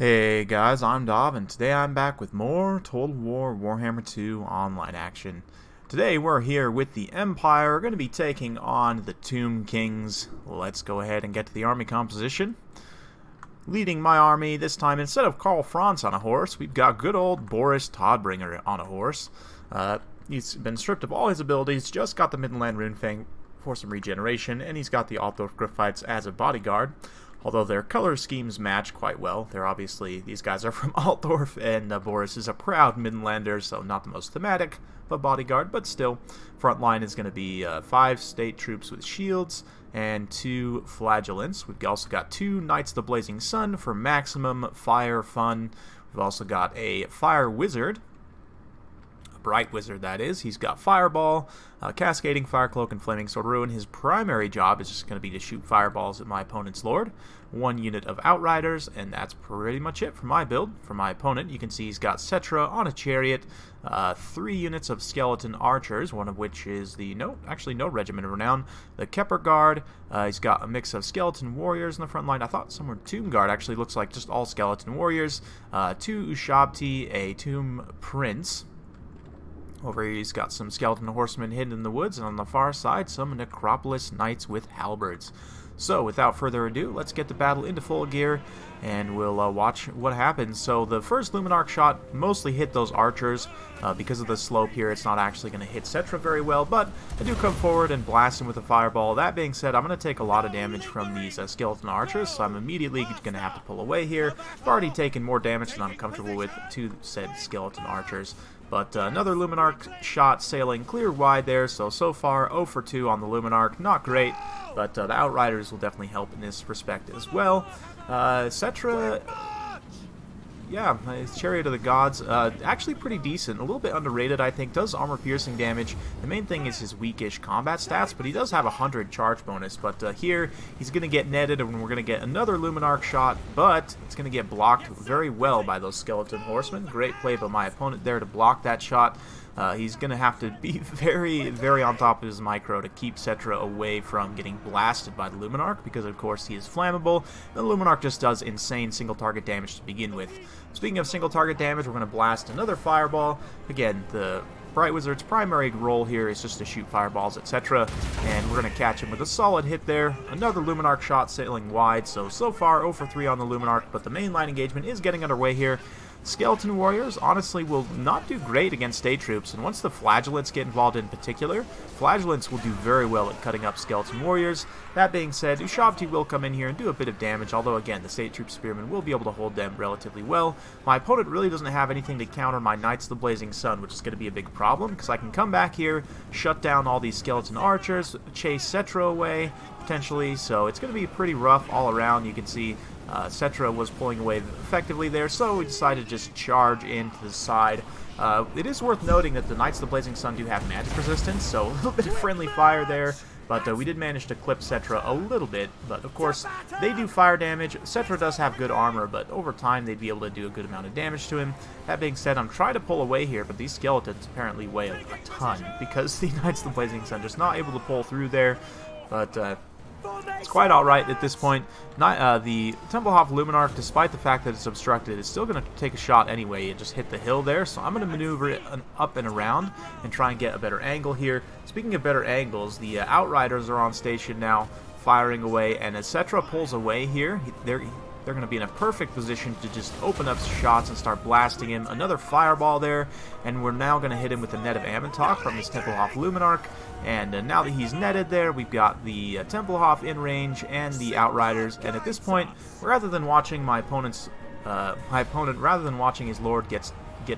Hey guys, I'm Dov, and today I'm back with more Total War Warhammer 2 online action. Today we're here with the Empire, going to be taking on the Tomb Kings. Let's go ahead and get to the army composition. Leading my army this time, instead of Karl Franz on a horse, we've got good old Boris Todbringer on a horse. He's been stripped of all his abilities, just got the Midland Runefang for some regeneration, and he's got the Altdorf Griffites as a bodyguard. Although their color schemes match quite well. They're obviously, these guys are from Altdorf, and Boris is a proud Midlander, so not the most thematic of a bodyguard, but still, front line is going to be 5 state troops with shields and 2 flagellants. We've also got 2 Knights of the Blazing Sun for maximum fire fun. We've also got a fire wizard. Bright wizard, that is. He's got Fireball, Cascading Fire Cloak, and Flaming Sword Ruin. His primary job is just going to be to shoot fireballs at my opponent's lord. 1 unit of Outriders, and that's pretty much it for my build. For my opponent, you can see he's got Cetra on a chariot, 3 units of Skeleton Archers, one of which is the, no Regiment of Renown, the Kepper Guard. He's got a mix of Skeleton Warriors in the front line. I thought somewhere Tomb Guard actually looks like just all Skeleton Warriors. 2 Ushabti, a Tomb Prince. Over here he's got some Skeleton Horsemen hidden in the woods, and on the far side some Necropolis Knights with halberds. So without further ado, let's get the battle into full gear, and we'll watch what happens. So the first Luminark shot mostly hit those archers. Because of the slope here, it's not actually going to hit Cetra very well, but I do come forward and blast him with a fireball. That being said, I'm going to take a lot of damage from these Skeleton Archers, so I'm immediately going to have to pull away here. I've already taken more damage than I'm comfortable with to said Skeleton Archers. But another Luminark shot sailing clear wide there, so far 0 for 2 on the Luminark. Not great, but the Outriders will definitely help in this respect as well. Cetra, yeah, his Chariot of the Gods, actually pretty decent. A little bit underrated, I think. Does armor-piercing damage. The main thing is his weakish combat stats, but he does have a 100 charge bonus. But here, he's going to get netted, and we're going to get another Luminark shot, but it's going to get blocked very well by those Skeleton Horsemen. Great play by my opponent there to block that shot. He's going to have to be very, very on top of his micro to keep Cetra away from getting blasted by the Luminark, because of course he is flammable. The Luminark just does insane single target damage to begin with. Speaking of single target damage, we're going to blast another fireball. Again, the Bright Wizard's primary role here is just to shoot fireballs, etc. And we're going to catch him with a solid hit there. Another Luminark shot sailing wide, so far 0 for 3 on the Luminark, but the main line engagement is getting underway here. Skeleton Warriors honestly will not do great against state troops, and once the Flagellants get involved in particular, Flagellants will do very well at cutting up Skeleton Warriors. That being said, Ushabti will come in here and do a bit of damage, although again, the state troop Spearmen will be able to hold them relatively well. My opponent really doesn't have anything to counter my Knights of the Blazing Sun, which is going to be a big problem, because I can come back here, shut down all these Skeleton Archers, chase Cetra away, potentially, so it's going to be pretty rough all around. You can see Cetra was pulling away effectively there, so we decided to just charge into the side. It is worth noting that the Knights of the Blazing Sun do have magic resistance, so a little bit of friendly fire there, but we did manage to clip Cetra a little bit. But of course, they do fire damage. Cetra does have good armor, but over time they'd be able to do a good amount of damage to him. That being said, I'm trying to pull away here, but these skeletons apparently weigh a ton, because the Knights of the Blazing Sun just not able to pull through there. But it's quite alright at this point. The Templehof Luminark, despite the fact that it's obstructed, is still going to take a shot anyway and just hit the hill there. So I'm going to maneuver it up and around and try and get a better angle here. Speaking of better angles, the Outriders are on station now, firing away, and as Cetra pulls away here, they're going to be in a perfect position to just open up shots and start blasting him. Another fireball there, and we're now going to hit him with the net of Ammontok from his Templehof Luminark. And now that he's netted there, we've got the Templehof in range and the Outriders. And at this point, rather than watching my opponent, rather than watching his lord get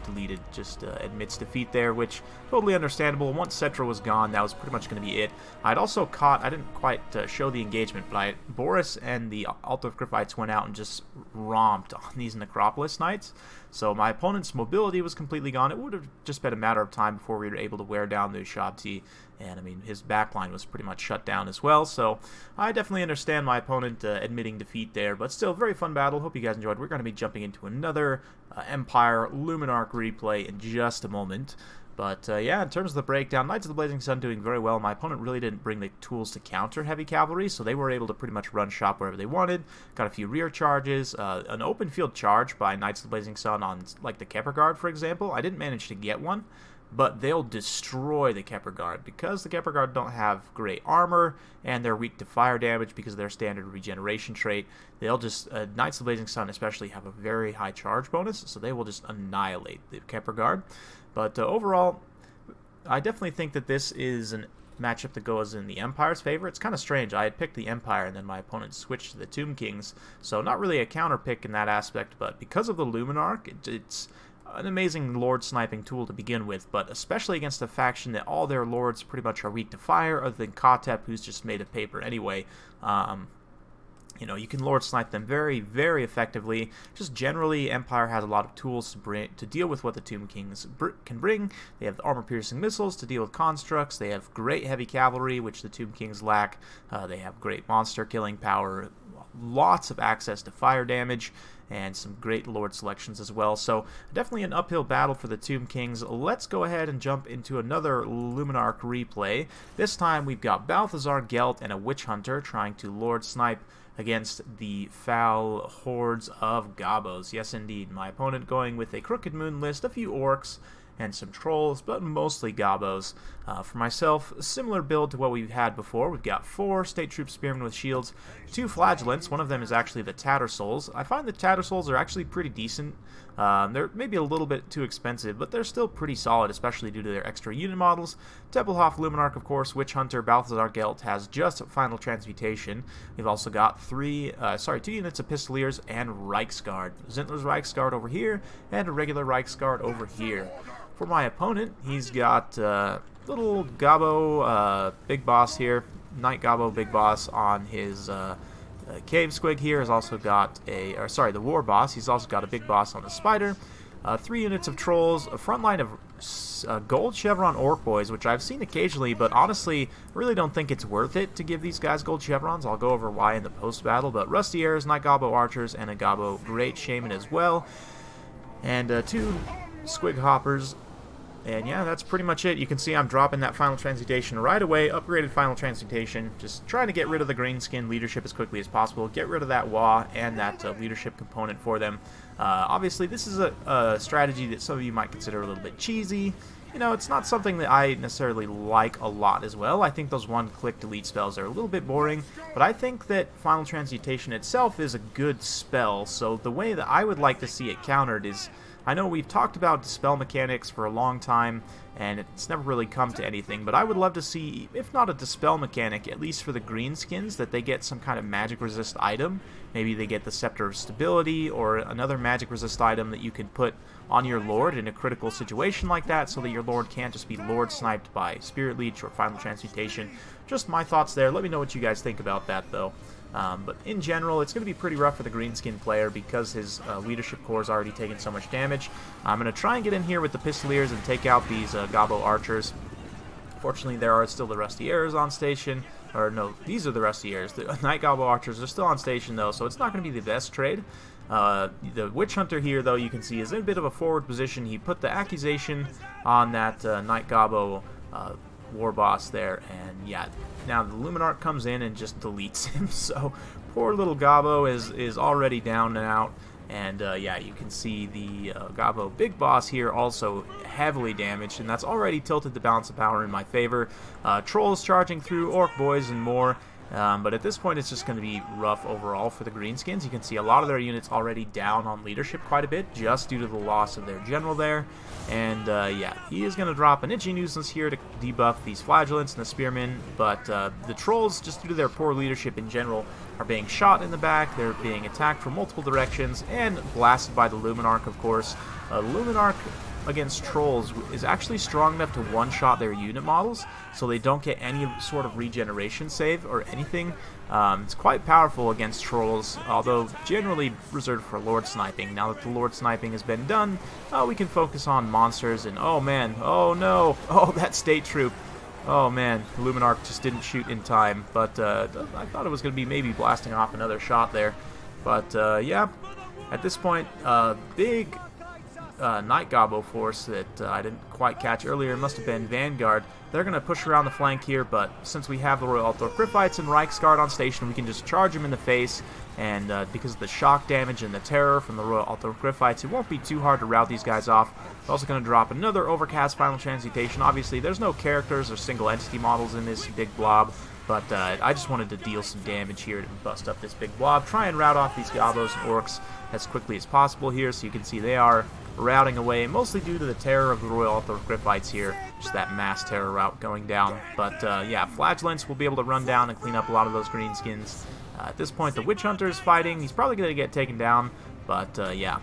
deleted, just admits defeat there, which totally understandable. Once Cetra was gone, that was pretty much going to be it. I'd also caught, I didn't quite show the engagement, but Boris and the Altdorf Griffites went out and just romped on these Necropolis Knights. So my opponent's mobility was completely gone. It would have just been a matter of time before we were able to wear down the Ushabti, and I mean, his backline was pretty much shut down as well. So I definitely understand my opponent admitting defeat there, but still, very fun battle. Hope you guys enjoyed. We're going to be jumping into another Empire Luminark replay in just a moment. But yeah, in terms of the breakdown, Knights of the Blazing Sun doing very well. My opponent really didn't bring the tools to counter heavy cavalry, so they were able to pretty much run shop wherever they wanted. Got a few rear charges, an open field charge by Knights of the Blazing Sun on like the Kepler Guard, for example. I didn't manage to get one, but they'll destroy the Kepler Guard because the Kepler Guard don't have great armor and they're weak to fire damage because of their standard regeneration trait. They'll just Knights of the Blazing Sun especially have a very high charge bonus, so they will just annihilate the Kepler Guard. But overall, I definitely think that this is a matchup that goes in the Empire's favor. It's kind of strange. I had picked the Empire, and then my opponent switched to the Tomb Kings, so not really a counter pick in that aspect, but because of the Luminark, it's an amazing lord sniping tool to begin with, but especially against a faction that all their lords pretty much are weak to fire, other than Kotep, who's just made of paper anyway. You know, you can lord snipe them very, very effectively. Just generally, Empire has a lot of tools to deal with what the Tomb Kings can bring. They have armor-piercing missiles to deal with constructs. They have great heavy cavalry, which the Tomb Kings lack. They have great monster killing power, lots of access to fire damage, and some great lord selections as well. So definitely an uphill battle for the Tomb Kings. Let's go ahead and jump into another Luminark replay. This time we've got Balthazar Gelt and a Witch Hunter trying to lord snipe against the foul hordes of Gabos. Yes, indeed. My opponent going with a Crooked Moon list, a few orcs, and some trolls, but mostly Gabos. For myself, a similar build to what we've had before. We've got 4 State Troop Spearmen with shields, 2 Flagellants. One of them is actually the Tattersouls. I find the Tattersouls are actually pretty decent. They're maybe a little bit too expensive, but they're still pretty solid, especially due to their extra unit models. Tempelhof Luminark, of course, Witch Hunter, Balthazar Gelt has just Final Transmutation. We've also got 2 units of Pistoliers and Reichsguard. Zintler's Reichsguard over here, and a regular Reichsguard over here. For my opponent, he's got little Gabo Big Boss here, Knight Gabo Big Boss on his Cave Squig here. Has also got the War Boss. He's also got a Big Boss on the Spider. 3 units of Trolls, a front line of Gold Chevron Orc Boys, which I've seen occasionally, but honestly, really don't think it's worth it to give these guys Gold Chevrons. I'll go over why in the post-battle, but Rusty Airs, Knight Gabo Archers, and a Gabo Great Shaman as well. And 2 Squig Hoppers. And yeah, that's pretty much it. You can see I'm dropping that Final Transmutation right away. Upgraded Final Transmutation. Just trying to get rid of the Greenskin leadership as quickly as possible. Get rid of that WA and that leadership component for them. Obviously, this is a strategy that some of you might consider a little bit cheesy. You know, it's not something that I necessarily like a lot as well. I think those one-click delete spells are a little bit boring, but I think that Final Transmutation itself is a good spell, so the way that I would like to see it countered is, I know we've talked about dispel mechanics for a long time, and it's never really come to anything, but I would love to see, if not a dispel mechanic, at least for the Greenskins, that they get some kind of magic resist item. Maybe they get the Scepter of Stability, or another magic resist item that you can put on your Lord in a critical situation like that, so that your Lord can't just be Lord sniped by Spirit Leech or Final Transmutation. Just my thoughts there. Let me know what you guys think about that, though. But in general, it's going to be pretty rough for the Greenskin player because his leadership core is already taking so much damage. I'm going to try and get in here with the Pistoliers and take out these Gabo Archers. Fortunately, there are still the Rusty Airs on station. Or no, these are the Rusty Airs. The Knight Gabo Archers are still on station, though, so it's not going to be the best trade. The Witch Hunter here, though, you can see is in a bit of a forward position. He put the accusation on that Knight Gabo War Boss there, and yeah, now the Luminark comes in and just deletes him. So poor little Gabo is already down and out, and yeah, you can see the Gabo Big Boss here also heavily damaged, and that's already tilted the balance of power in my favor. Trolls charging through, Orc Boys, and more. But at this point, it's just going to be rough overall for the Greenskins. You can see a lot of their units already down on leadership quite a bit, just due to the loss of their general there. And yeah, he is going to drop an Itchy Nuisance here to debuff these Flagellants and the Spearmen. But the Trolls, just due to their poor leadership in general, are being shot in the back. They're being attacked from multiple directions and blasted by the Luminark, of course. Luminark against Trolls is actually strong enough to one-shot their unit models, so they don't get any sort of regeneration save or anything. It's quite powerful against Trolls, although generally reserved for Lord Sniping. Now that the Lord Sniping has been done, we can focus on monsters, and oh man, oh no, oh that State Troop. Oh man, the Luminark just didn't shoot in time, but I thought it was going to be maybe blasting off another shot there. But yeah, at this point, big Night Gobbo force that I didn't quite catch earlier. It must have been Vanguard. They're going to push around the flank here, but since we have the Royal Gryphites and Reiksguard on station, we can just charge them in the face, and because of the shock damage and the terror from the Royal Gryphites, it won't be too hard to rout these guys off. We're also going to drop another Overcast Final Transmutation. Obviously, there's no characters or single entity models in this big blob, but I just wanted to deal some damage here to bust up this big blob, try and rout off these Gobbos and Orcs as quickly as possible here. So you can see they are routing away, mostly due to the terror of the Royal Gryphites here, just that mass terror route going down. But yeah, Flagellants will be able to run down and clean up a lot of those Greenskins. At this point, the Witch Hunter is fighting. He's probably going to get taken down, but yeah.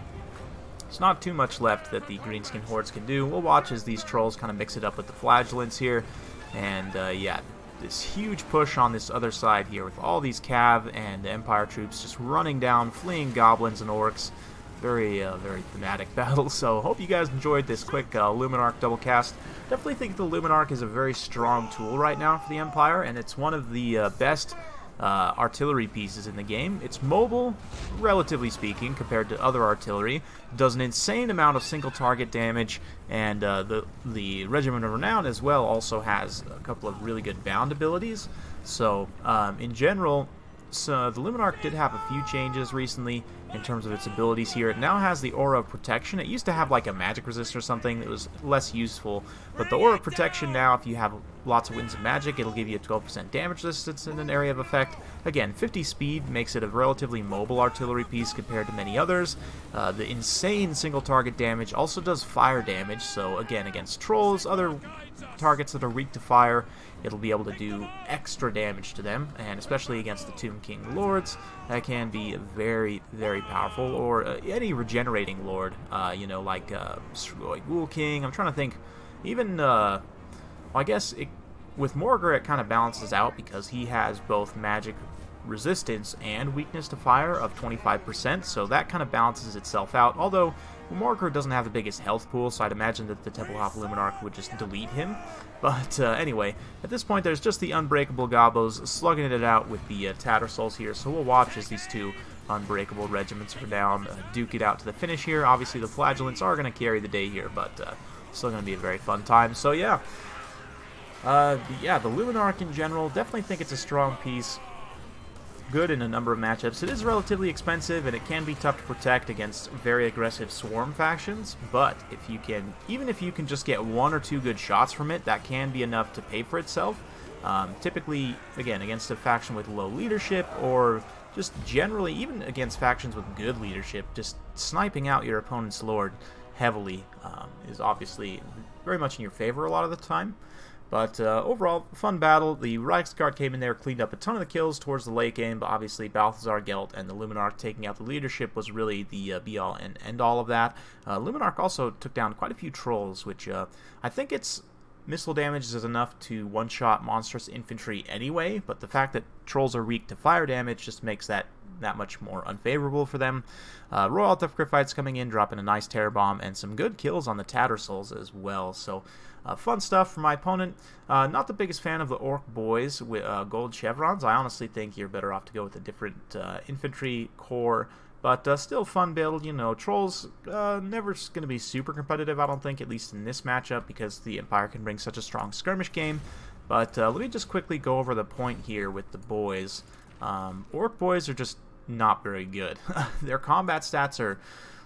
There's not too much left that the Greenskin hordes can do. We'll watch as these trolls kind of mix it up with the Flagellants here, and yeah, this huge push on this other side here with all these Cav and Empire troops just running down, fleeing goblins and orcs. Very thematic battle. So hope you guys enjoyed this quick Luminark double cast. Definitely think the Luminark is a very strong tool right now for the Empire, and it's one of the best artillery pieces in the game. It's mobile, relatively speaking, compared to other artillery. Does an insane amount of single target damage, and the Regiment of Renown as well also has a couple of really good bound abilities. So in general, so the Luminark did have a few changes recently in terms of its abilities here. It now has the Aura of Protection. It used to have like a magic resist or something that was less useful, but the Aura of Protection now, if you have lots of winds of magic, it'll give you a 12% damage resistance in an area of effect. Again, 50 speed makes it a relatively mobile artillery piece compared to many others. The insane single target damage also does fire damage, so again, against trolls, other targets that are weak to fire, it'll be able to do extra damage to them, and especially against the Tomb King Lords, that can be very, very powerful, or any regenerating Lord, you know, like Strigoi Ghoul King. I'm trying to think, even, well, I guess with Morgr it kind of balances out because he has both magic resistance and weakness to fire of 25%, so that kind of balances itself out, although Morgr doesn't have the biggest health pool, so I'd imagine that the Templehof Luminark would just delete him. But anyway, at this point there's just the Unbreakable Gobbos slugging it out with the Tattersouls here, so we'll watch as these two Unbreakable regiments are down, duke it out to the finish here. Obviously the Flagellants are going to carry the day here, but still going to be a very fun time. So yeah, yeah, the Luminark in general, definitely think it's a strong piece. Good in a number of matchups. It is relatively expensive, and it can be tough to protect against very aggressive swarm factions, but if you can, even if you can just get one or two good shots from it, that can be enough to pay for itself. Typically, again, against a faction with low leadership, or just generally, even against factions with good leadership, just sniping out your opponent's lord heavily is obviously very much in your favor a lot of the time. But overall, fun battle. The Reiksguard came in there, cleaned up a ton of the kills towards the late game, but obviously Balthazar Gelt and the Luminark taking out the leadership was really the be-all and end-all of that. Luminark also took down quite a few trolls, which I think its missile damage is enough to one-shot monstrous infantry anyway, but the fact that trolls are weak to fire damage just makes that much more unfavorable for them. Royal Gryphites coming in, dropping a nice terror bomb, and some good kills on the Tattersouls as well. So fun stuff for my opponent. Not the biggest fan of the Orc boys with gold chevrons. I honestly think you're better off to go with a different infantry core, but still fun build. You know, trolls never going to be super competitive, I don't think, at least in this matchup, because the Empire can bring such a strong skirmish game. But let me just quickly go over the point here with the boys. Orc boys are just not very good. Their combat stats are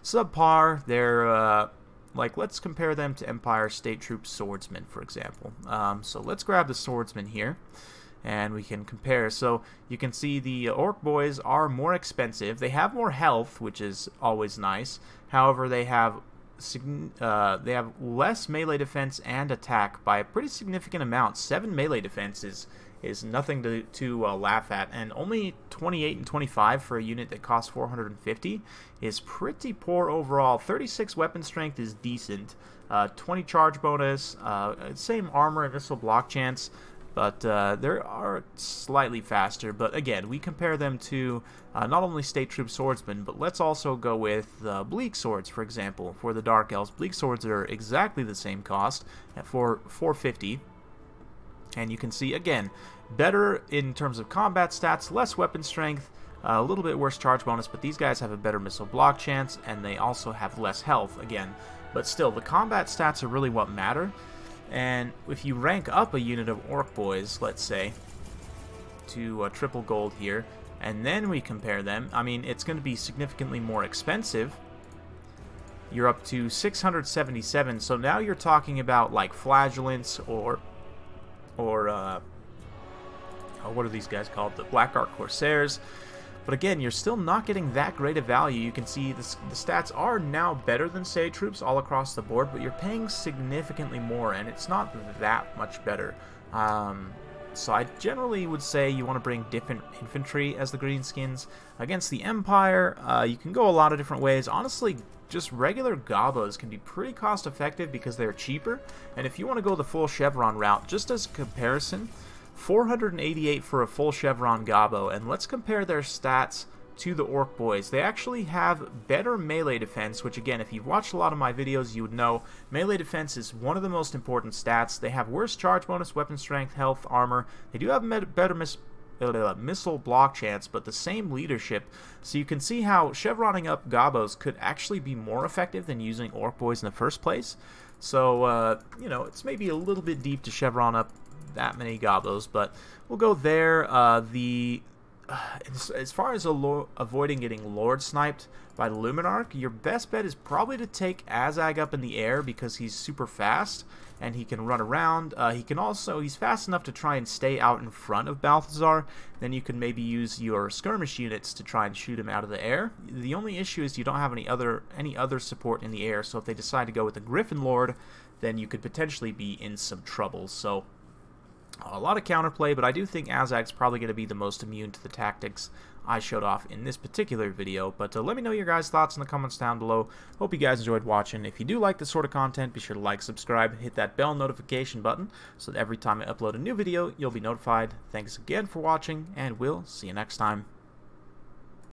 subpar. They're like, let's compare them to Empire State Troop Swordsmen, for example. So let's grab the Swordsman here, and we can compare. So you can see the Orc boys are more expensive. They have more health, which is always nice. However, they have less melee defense and attack by a pretty significant amount. 7 melee defense is nothing to laugh at, and only 28 and 25 for a unit that costs 450 is pretty poor overall. 36 weapon strength is decent, 20 charge bonus, same armor and missile block chance, but they are slightly faster. But again, we compare them to not only State Troop Swordsmen, but let's also go with Bleak Swords, for example. For the Dark Elves, Bleak Swords are exactly the same cost at 450. And you can see, again, better in terms of combat stats, less weapon strength, A little bit worse charge bonus, but these guys have a better missile block chance, and they also have less health, again. But still, the combat stats are really what matter. And if you rank up a unit of Orc Boys, let's say, to triple gold here, and then we compare them, I mean, it's going to be significantly more expensive. You're up to 677, so now you're talking about like Flagellants or what are these guys called? The Black Ark Corsairs. But again, you're still not getting that great of value. You can see the stats are now better than Sage troops all across the board, but you're paying significantly more, and it's not that much better. So I generally would say you want to bring different infantry as the Greenskins. Against the Empire, you can go a lot of different ways. Honestly, just regular Gabos can be pretty cost effective because they're cheaper. And if you want to go the full Chevron route, just as a comparison, 488 for a full Chevron Gabo, and let's compare their stats to the Orc Boys. They actually have better melee defense, which again, if you've watched a lot of my videos, you would know melee defense is one of the most important stats. They have worse charge bonus, weapon strength, health, armor. They do have better missile block chance, but the same leadership. So you can see how chevroning up Gabos could actually be more effective than using Orc Boys in the first place. So, you know, it's maybe a little bit deep to chevron up that many Gabos, but we'll go there. As far as avoiding getting Lord sniped by the Luminark, your best bet is probably to take Azag up in the air because he's super fast and he can run around. He's fast enough to try and stay out in front of Balthazar. Then you can maybe use your skirmish units to try and shoot him out of the air. The only issue is you don't have any other support in the air, so if they decide to go with the Griffin Lord, then you could potentially be in some trouble. So a lot of counterplay, but I do think Azag's probably going to be the most immune to the tactics I showed off in this particular video. But let me know your guys' thoughts in the comments down below. Hope you guys enjoyed watching. If you do like this sort of content, be sure to like, subscribe, and hit that bell notification button so that every time I upload a new video, you'll be notified. Thanks again for watching, and we'll see you next time.